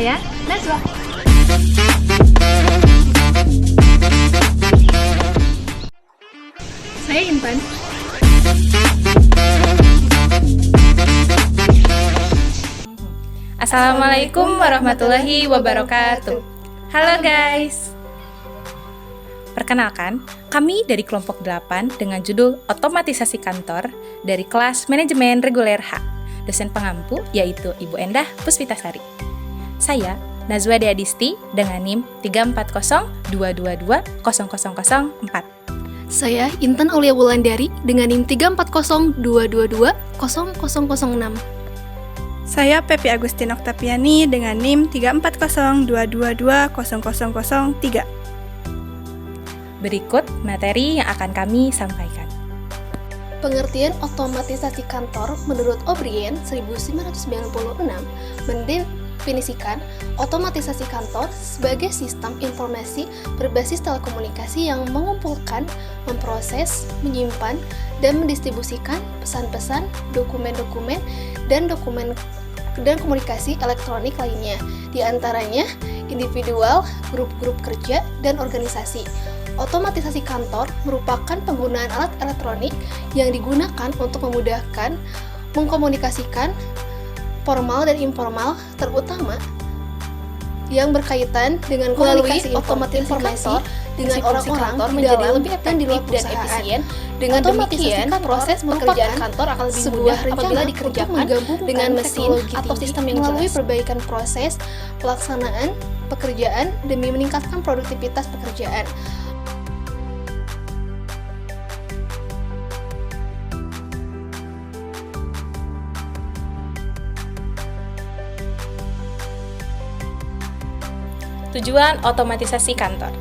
Saya Najwa. Saya Intan. Assalamualaikum warahmatullahi wabarakatuh. Halo guys. Perkenalkan, kami dari kelompok 8 dengan judul Otomatisasi Kantor dari kelas Manajemen Reguler H. Dosen pengampu yaitu Ibu Endah Puspitasari. Saya Najwa Deadisti dengan NIM 34022200004. Saya Intan Aulia Wulandari dengan NIM 34022200006. Saya Pepi Agustin Oktapiani dengan NIM 34022200003. Berikut materi yang akan kami sampaikan. Pengertian otomatisasi kantor menurut O'Brien 1996 mendefinisikan otomatisasi kantor sebagai sistem informasi berbasis telekomunikasi yang mengumpulkan, memproses, menyimpan, dan mendistribusikan pesan-pesan, dokumen-dokumen, dan komunikasi elektronik lainnya, di antaranya individual, grup-grup kerja, dan organisasi. Otomatisasi kantor merupakan penggunaan alat elektronik yang digunakan untuk memudahkan mengkomunikasikan formal dan informal, terutama yang berkaitan dengan komunikasi informasi dengan orang-orang di dalam dan di luar perusahaan. Dengan demikian, proses pekerjaan kantor akan lebih mudah apabila dikerjakan dengan mesin atau sistem yang melalui perbaikan proses pelaksanaan pekerjaan demi meningkatkan produktivitas pekerjaan. Tujuan otomatisasi kantor.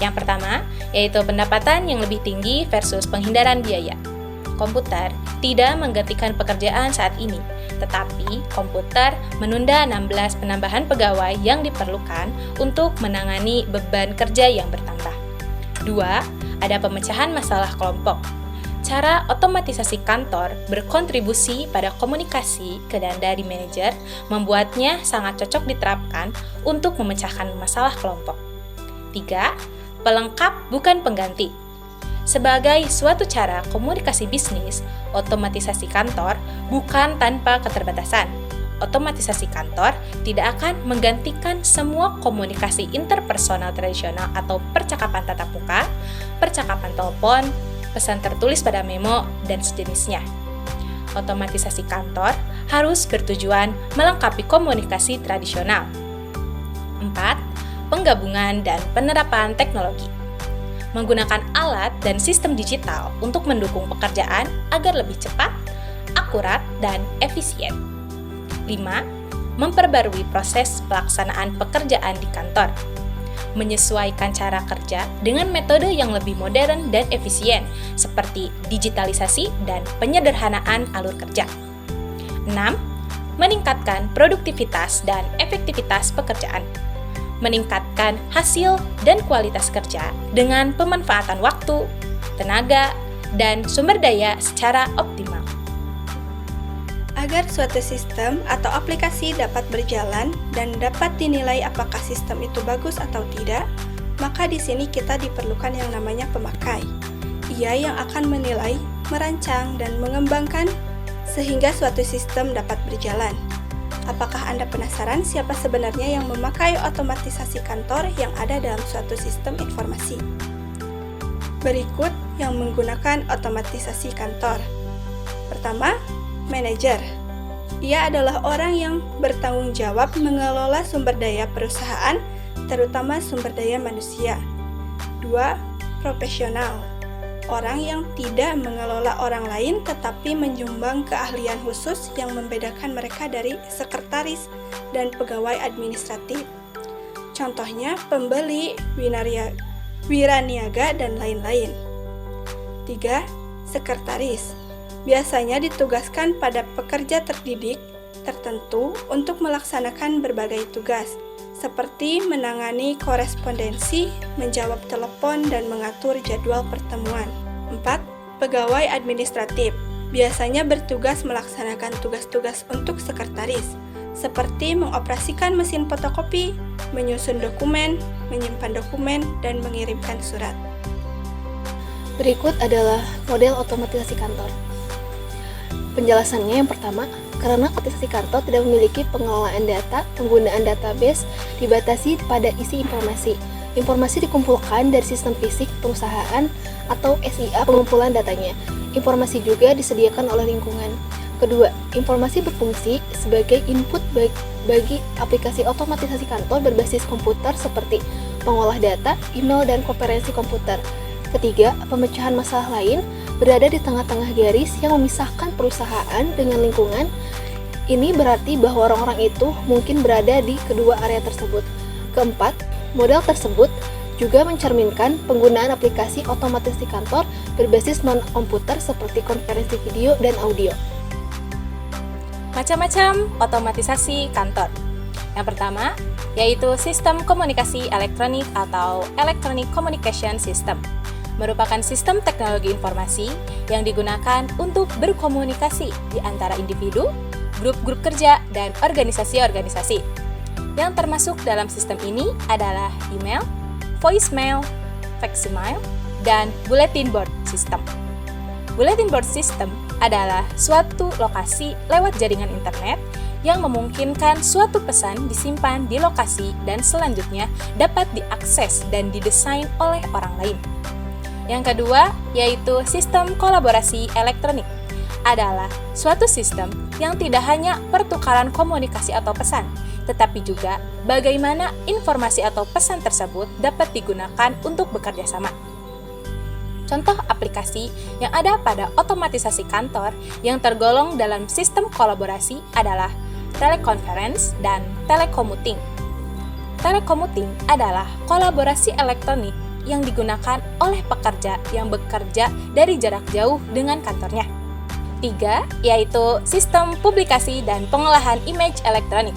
Yang pertama, yaitu pendapatan yang lebih tinggi versus penghindaran biaya. Komputer tidak menggantikan pekerjaan saat ini, tetapi komputer menunda 16 penambahan pegawai yang diperlukan untuk menangani beban kerja yang bertambah. 2. Ada pemecahan masalah kelompok. Cara otomatisasi kantor berkontribusi pada komunikasi ke dan dari manajer, membuatnya sangat cocok diterapkan untuk memecahkan masalah kelompok. 3. Pelengkap bukan pengganti. Sebagai suatu cara komunikasi bisnis, otomatisasi kantor bukan tanpa keterbatasan. Otomatisasi kantor tidak akan menggantikan semua komunikasi interpersonal tradisional atau percakapan tatap muka, percakapan telepon, pesan tertulis pada memo, dan sejenisnya. Otomatisasi kantor harus bertujuan melengkapi komunikasi tradisional. 4. Penggabungan dan penerapan teknologi. Menggunakan alat dan sistem digital untuk mendukung pekerjaan agar lebih cepat, akurat, dan efisien. 5. Memperbarui proses pelaksanaan pekerjaan di kantor. Menyesuaikan cara kerja dengan metode yang lebih modern dan efisien, seperti digitalisasi dan penyederhanaan alur kerja. 6. Meningkatkan produktivitas dan efektivitas pekerjaan. Meningkatkan hasil dan kualitas kerja dengan pemanfaatan waktu, tenaga, dan sumber daya secara optimal. Agar suatu sistem atau aplikasi dapat berjalan dan dapat dinilai apakah sistem itu bagus atau tidak, maka di sini kita diperlukan yang namanya pemakai. Ia yang akan menilai, merancang, dan mengembangkan sehingga suatu sistem dapat berjalan. Apakah Anda penasaran siapa sebenarnya yang memakai otomatisasi kantor yang ada dalam suatu sistem informasi? Berikut yang menggunakan otomatisasi kantor. Pertama, manajer. Ia adalah orang yang bertanggung jawab mengelola sumber daya perusahaan, terutama sumber daya manusia. 2. Profesional. Orang yang tidak mengelola orang lain tetapi menyumbang keahlian khusus yang membedakan mereka dari sekretaris dan pegawai administratif. Contohnya pembeli, wiraniaga, dan lain-lain. 3. Sekretaris. Biasanya ditugaskan pada pekerja terdidik tertentu untuk melaksanakan berbagai tugas, seperti menangani korespondensi, menjawab telepon, dan mengatur jadwal pertemuan. 4. Pegawai administratif biasanya bertugas melaksanakan tugas-tugas untuk sekretaris, seperti mengoperasikan mesin fotokopi, menyusun dokumen, menyimpan dokumen, dan mengirimkan surat. Berikut adalah model otomatisasi kantor. Penjelasannya yang pertama, karena otomatisasi kantor tidak memiliki pengelolaan data, penggunaan database dibatasi pada isi informasi. Informasi dikumpulkan dari sistem fisik perusahaan atau SIA pengumpulan datanya. Informasi juga disediakan oleh lingkungan. Kedua, informasi berfungsi sebagai input bagi aplikasi otomatisasi kantor berbasis komputer seperti pengolah data, email, dan konferensi komputer. Ketiga, pemecahan masalah lain berada di tengah-tengah garis yang memisahkan perusahaan dengan lingkungan. Ini berarti bahwa orang-orang itu mungkin berada di kedua area tersebut. Keempat, model tersebut juga mencerminkan penggunaan aplikasi otomatisasi kantor berbasis non-komputer seperti konferensi video dan audio. Macam-macam otomatisasi kantor. Yang pertama, yaitu sistem komunikasi elektronik atau Electronic Communication System. Merupakan sistem teknologi informasi yang digunakan untuk berkomunikasi di antara individu, grup-grup kerja, dan organisasi-organisasi. Yang termasuk dalam sistem ini adalah email, voicemail, faximile, dan bulletin board system. Bulletin board system adalah suatu lokasi lewat jaringan internet yang memungkinkan suatu pesan disimpan di lokasi dan selanjutnya dapat diakses dan didesain oleh orang lain. Yang kedua, yaitu sistem kolaborasi elektronik, adalah suatu sistem yang tidak hanya pertukaran komunikasi atau pesan, tetapi juga bagaimana informasi atau pesan tersebut dapat digunakan untuk bekerja sama. Contoh aplikasi yang ada pada otomatisasi kantor yang tergolong dalam sistem kolaborasi adalah teleconference dan telecommuting. Telecommuting adalah kolaborasi elektronik yang digunakan oleh pekerja yang bekerja dari jarak jauh dengan kantornya. 3, yaitu sistem publikasi dan pengolahan image elektronik.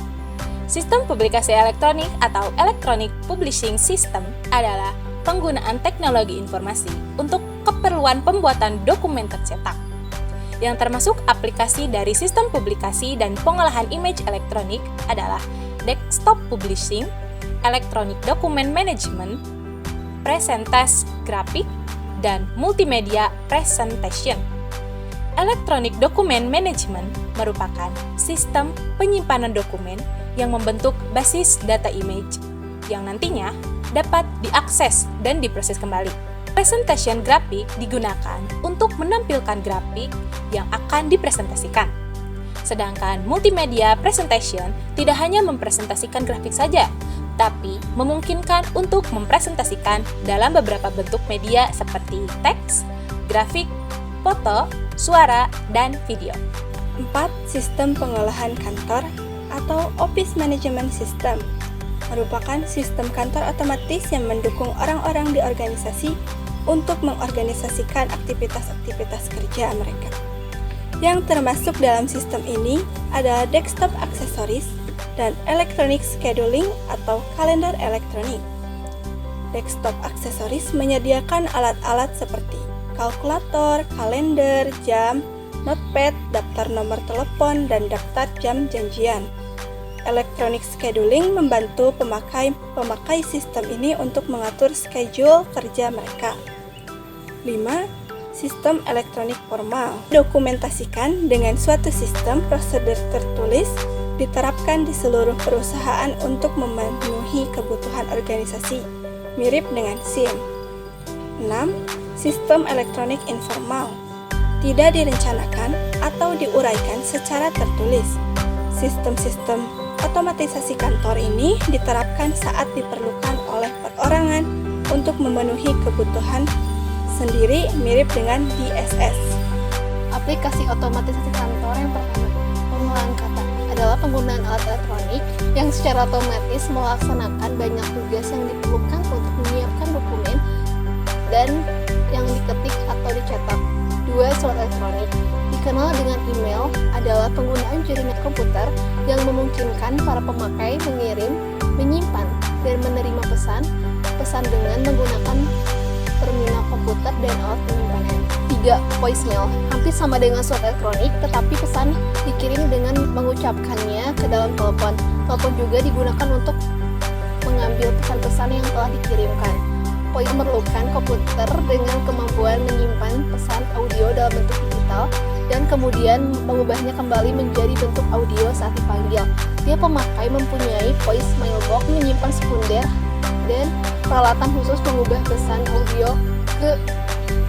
Sistem publikasi elektronik atau Electronic Publishing System adalah penggunaan teknologi informasi untuk keperluan pembuatan dokumen tercetak. Yang termasuk aplikasi dari sistem publikasi dan pengolahan image elektronik adalah desktop publishing, electronic document management, presentasi grafik, dan multimedia presentation. Electronic Document Management merupakan sistem penyimpanan dokumen yang membentuk basis data image yang nantinya dapat diakses dan diproses kembali. Presentation grafik digunakan untuk menampilkan grafik yang akan dipresentasikan. Sedangkan multimedia presentation tidak hanya mempresentasikan grafik saja, tapi memungkinkan untuk mempresentasikan dalam beberapa bentuk media seperti teks, grafik, foto, suara, dan video. 4. Sistem pengolahan kantor atau Office Management System merupakan sistem kantor otomatis yang mendukung orang-orang di organisasi untuk mengorganisasikan aktivitas-aktivitas kerja mereka. Yang termasuk dalam sistem ini adalah desktop aksesoris dan electronic scheduling atau kalender elektronik. Desktop aksesoris menyediakan alat-alat seperti kalkulator, kalender, jam, notepad, daftar nomor telepon, dan daftar jam janjian. Electronic scheduling membantu pemakai sistem ini untuk mengatur schedule kerja mereka. 5. Sistem elektronik formal dokumentasikan dengan suatu sistem prosedur tertulis diterapkan di seluruh perusahaan untuk memenuhi kebutuhan organisasi, mirip dengan SIM. 6. Sistem elektronik informal tidak direncanakan atau diuraikan secara tertulis. Sistem-sistem otomatisasi kantor ini diterapkan saat diperlukan oleh perorangan untuk memenuhi kebutuhan sendiri, mirip dengan DSS. Aplikasi otomatisasi kantor yang pertama, pengolahan kata, adalah penggunaan alat elektronik yang secara otomatis melaksanakan banyak tugas yang diperlukan untuk menyiapkan dokumen dan yang diketik atau dicetak. 2. Surat elektronik dikenal dengan email adalah penggunaan jaringan komputer yang memungkinkan para pemakai mengirim, menyimpan, dan menerima pesan dengan menggunakan terminal komputer dan alat penyimpanan. 3 voicemail, hampir sama dengan surat elektronik, tetapi pesan dikirim dengan mengucapkannya ke dalam telepon. Telepon juga digunakan untuk mengambil pesan-pesan yang telah dikirimkan. Voice memerlukan komputer dengan kemampuan menyimpan pesan audio dalam bentuk digital dan kemudian mengubahnya kembali menjadi bentuk audio saat dipanggil. Tiap pemakai mempunyai voice mailbox menyimpan sekunder dan peralatan khusus mengubah pesan audio ke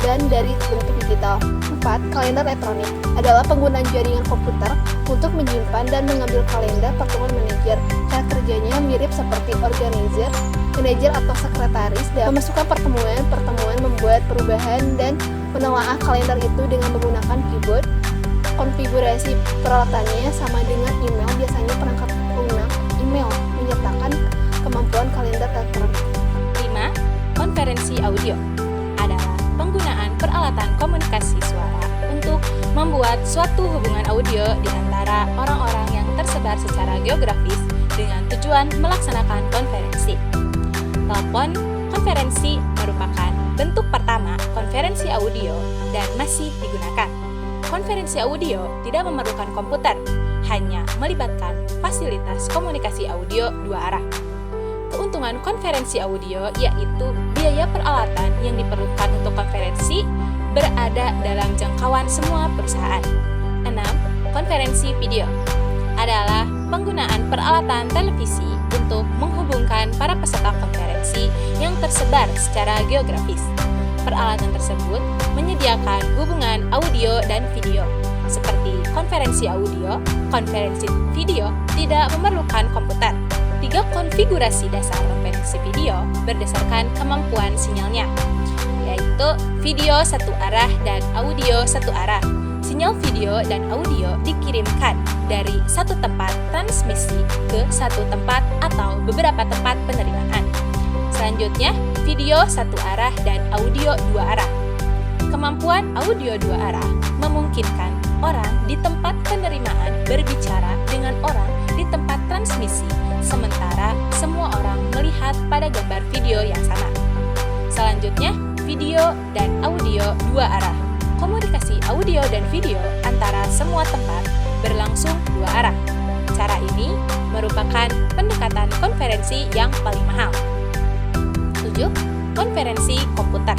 dan dari bentuk digital. 4. Kalender elektronik adalah penggunaan jaringan komputer untuk menyimpan dan mengambil kalender pertemuan manajer. Cara kerjanya mirip seperti organizer, manajer atau sekretaris dalam memasukkan pertemuan, membuat perubahan, dan menelaah kalender itu dengan menggunakan keyboard. Konfigurasi peralatannya sama dengan email, biasanya perangkat lunak email menyertakan kemampuan kalender elektronik. 5. Konferensi audio adalah penggunaan peralatan komunikasi suara untuk membuat suatu hubungan audio di antara orang-orang yang tersebar secara geografis dengan tujuan melaksanakan konferensi. Telepon konferensi merupakan bentuk pertama konferensi audio dan masih digunakan. Konferensi audio tidak memerlukan komputer, hanya melibatkan fasilitas komunikasi audio dua arah. Keuntungan konferensi audio yaitu biaya peralatan yang diperlukan untuk konferensi berada dalam jangkauan semua perusahaan. 6. Konferensi video adalah penggunaan peralatan televisi untuk menghubungkan para peserta konferensi yang tersebar secara geografis. Peralatan tersebut menyediakan hubungan audio dan video. Seperti konferensi audio, konferensi video tidak memerlukan komputer. 3 konfigurasi dasar konferensi video berdasarkan kemampuan sinyalnya, yaitu video satu arah dan audio satu arah. Sinyal video dan audio dikirimkan dari satu tempat transmisi ke satu tempat atau beberapa tempat penerimaan. Selanjutnya, video satu arah dan audio dua arah. Kemampuan audio dua arah memungkinkan orang di tempat penerimaan berbicara dengan orang di tempat transmisi, sementara semua orang melihat pada gambar video yang sama. Selanjutnya, video dan audio dua arah. Komunikasi audio dan video antara semua tempat berlangsung dua arah. Cara ini merupakan pendekatan konferensi yang paling mahal. 7. Konferensi komputer.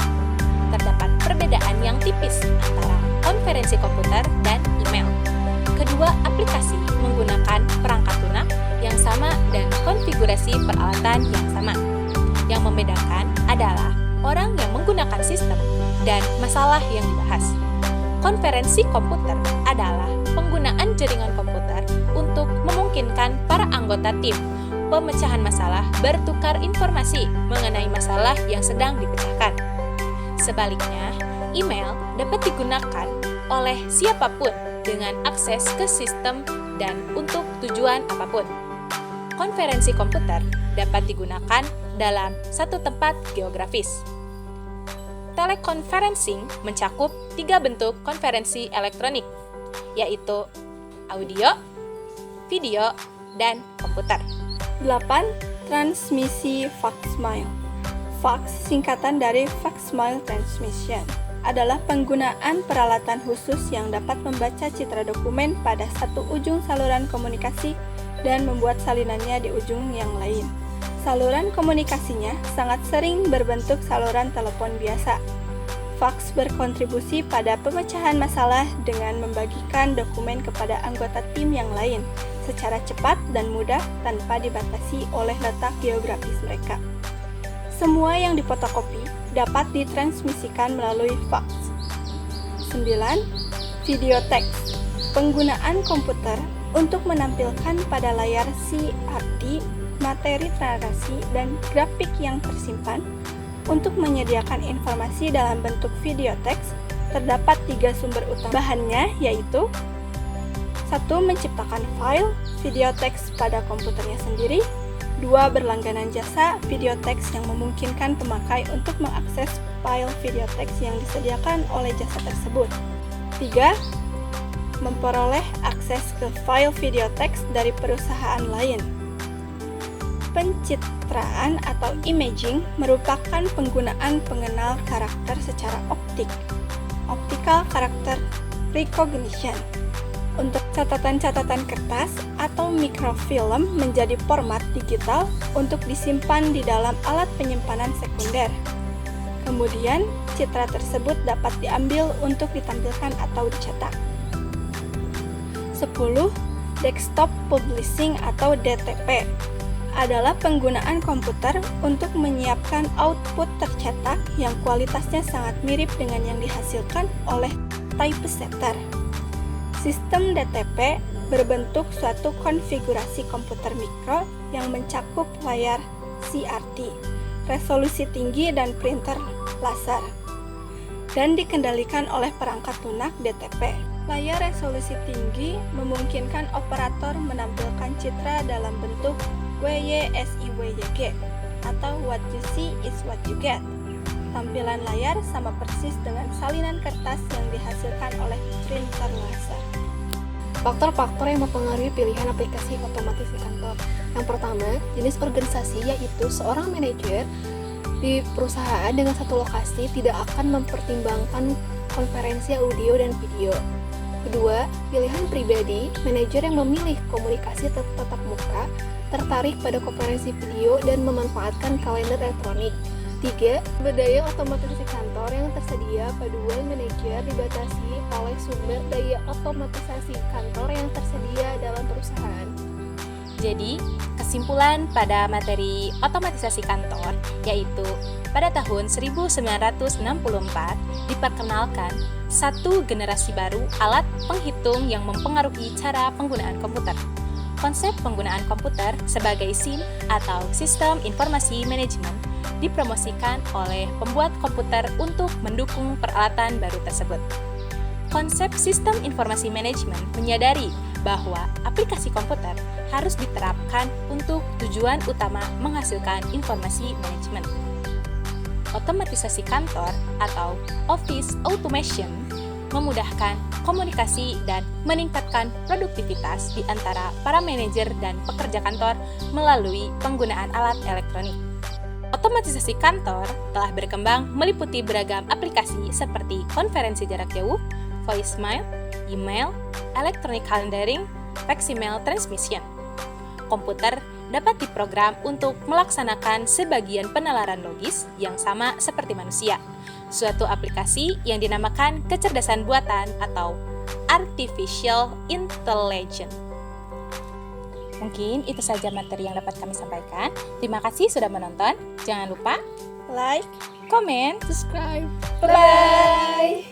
Terdapat perbedaan yang tipis antara konferensi komputer dan email. Kedua aplikasi menggunakan perangkat lunak yang sama dan konfigurasi peralatan yang sama. Yang membedakan adalah orang yang menggunakan sistem dan masalah yang dibahas. Konferensi komputer adalah penggunaan jaringan komputer untuk memungkinkan para anggota tim pemecahan masalah bertukar informasi mengenai masalah yang sedang dipecahkan. Sebaliknya, email dapat digunakan oleh siapapun dengan akses ke sistem dan untuk tujuan apapun. Konferensi komputer dapat digunakan dalam satu tempat geografis. Teleconferencing mencakup 3 bentuk konferensi elektronik, yaitu audio, video, dan komputer. 8. Transmisi fax-mail. Fax, singkatan dari fax-mail transmission, adalah penggunaan peralatan khusus yang dapat membaca citra dokumen pada satu ujung saluran komunikasi dan membuat salinannya di ujung yang lain. Saluran komunikasinya sangat sering berbentuk saluran telepon biasa. Fax berkontribusi pada pemecahan masalah dengan membagikan dokumen kepada anggota tim yang lain secara cepat dan mudah tanpa dibatasi oleh letak geografis mereka. Semua yang difotokopi dapat ditransmisikan melalui fax. 9. Video teks. Penggunaan komputer untuk menampilkan pada layar CRT materi narasi dan grafik yang tersimpan. Untuk menyediakan informasi dalam bentuk video teks, terdapat 3 sumber utama bahannya, yaitu 1. Menciptakan file video teks pada komputernya sendiri. 2. Berlangganan jasa video teks yang memungkinkan pemakai untuk mengakses file video teks yang disediakan oleh jasa tersebut. 3. Memperoleh akses ke file video teks dari perusahaan lain. Pencitraan atau imaging merupakan penggunaan pengenal karakter secara optik. Optik optical character recognition. Untuk catatan-catatan kertas atau mikrofilm menjadi format digital untuk disimpan di dalam alat penyimpanan sekunder. Kemudian, citra tersebut dapat diambil untuk ditampilkan atau dicetak. 10. Desktop Publishing atau DTP adalah penggunaan komputer untuk menyiapkan output tercetak yang kualitasnya sangat mirip dengan yang dihasilkan oleh typesetter. Sistem DTP berbentuk suatu konfigurasi komputer mikro yang mencakup layar CRT, resolusi tinggi dan printer laser, dan dikendalikan oleh perangkat lunak DTP. Layar resolusi tinggi memungkinkan operator menampilkan citra dalam bentuk WYSIWYG atau what you see is what you get. Tampilan layar sama persis dengan salinan kertas yang dihasilkan oleh printer laser. Faktor-faktor yang mempengaruhi pilihan aplikasi otomatisasi kantor. Yang pertama, jenis organisasi, yaitu seorang manajer di perusahaan dengan satu lokasi tidak akan mempertimbangkan konferensi audio dan video. Kedua, pilihan pribadi, manajer yang memilih komunikasi tatap muka, tertarik pada konferensi video dan memanfaatkan kalender elektronik. 3. Daya otomatisasi kantor yang tersedia. Kedua, manajer dibatasi oleh sumber daya otomatisasi kantor yang tersedia dalam perusahaan. Jadi, kesimpulan pada materi otomatisasi kantor yaitu pada tahun 1964 diperkenalkan satu generasi baru alat penghitung yang mempengaruhi cara penggunaan komputer. Konsep penggunaan komputer sebagai SIM atau Sistem Informasi Manajemen dipromosikan oleh pembuat komputer untuk mendukung peralatan baru tersebut. Konsep sistem informasi manajemen menyadari bahwa aplikasi komputer harus diterapkan untuk tujuan utama menghasilkan informasi manajemen. Otomatisasi kantor atau office automation memudahkan komunikasi dan meningkatkan produktivitas di antara para manajer dan pekerja kantor melalui penggunaan alat elektronik. Otomatisasi kantor telah berkembang meliputi beragam aplikasi seperti konferensi jarak jauh, voicemail, email, electronic calendaring, fax-email transmission. Komputer dapat diprogram untuk melaksanakan sebagian penalaran logis yang sama seperti manusia. Suatu aplikasi yang dinamakan kecerdasan buatan atau artificial intelligence. Mungkin itu saja materi yang dapat kami sampaikan. Terima kasih sudah menonton. Jangan lupa Like, komen, Subscribe. bye-bye.